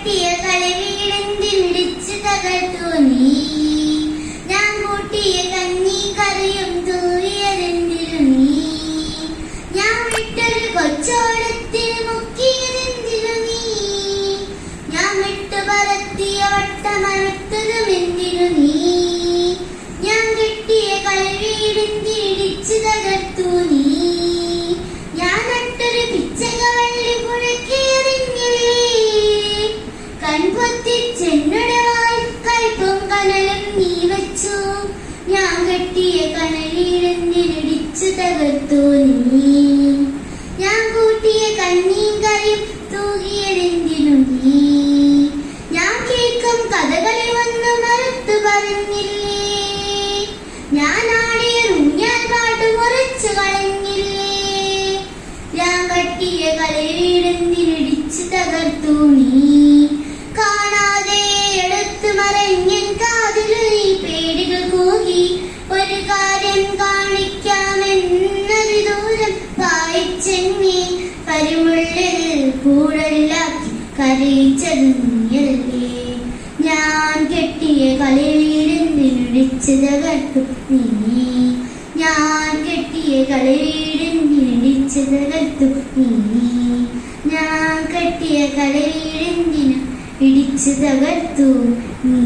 കെട്ടിയ കളിവീടെന്തിടിച്ചു തകർത്തു നീ. ഞാൻ കൂട്ടിയ കഞ്ഞി കറിയും തൂവിയതെന്തിനു നീ. ഞാൻ വിട്ടൊരു കൊച്ചോളത്തിന് മുക്കിയതെന്തിനു നീ. ഞാൻ വിട്ടു പറത്തിയ വട്ടമറുത്തതുമെന്തിനു നീ. ഞാൻ കെട്ടിയ കളിവീടെന്തിടിച്ചു തകർത്തു നീ. ഞാൻ നട്ടൊരു പിച്ചകവള്ളി പുഴക്കിയെറിഞ്ഞില്ലേ. കൺപൊത്തിച്ചെന്നുടെ വായിൽ കയ്പും കനലും നീ വെച്ചു. ഞാൻ കെട്ടിയ കനലിടെന്തിടിച്ചു തകർത്തു നീ. ഞാൻ കൂട്ടിയ കഞ്ഞിയും കറിയും തൂകിയതെന്തിനു നീ. ഞാൻ കേൾക്കും കഥകളിൽ വന്ന് മറുത്തു പറഞ്ഞില്ലേ. ഞാൻ ആടിയ ഊഞ്ഞാൽ പാട്ട് മുറിച്ചു കളഞ്ഞില്ലേ. ഞാൻ കെട്ടിയ കളിവീടെന്തിടിച്ചു തകർത്തു നീ. കാണാതെ എടുത്തു മറഞ്ഞൻ കാതിലു നീ പേടികൾ കൂകി. ഒരു കാര്യം കാണിക്കാമെന്നത് ദൂരം വായിച്ചെന്നെ കരിമുള്ളിൽ കൂടലാക്കി കരയിച്ചത് നീയല്ലേ. ഞാൻ കെട്ടിയ കളിവീടെന്തിടിച്ചു തകർത്തു നീ. ഞാൻ കെട്ടിയ കളിവീടെന്തിടിച്ചു തകർത്തു നീ. ഞാൻ കെട്ടിയ കളിവീടെന്തിനു ഇടിച്ചു തകർത്തു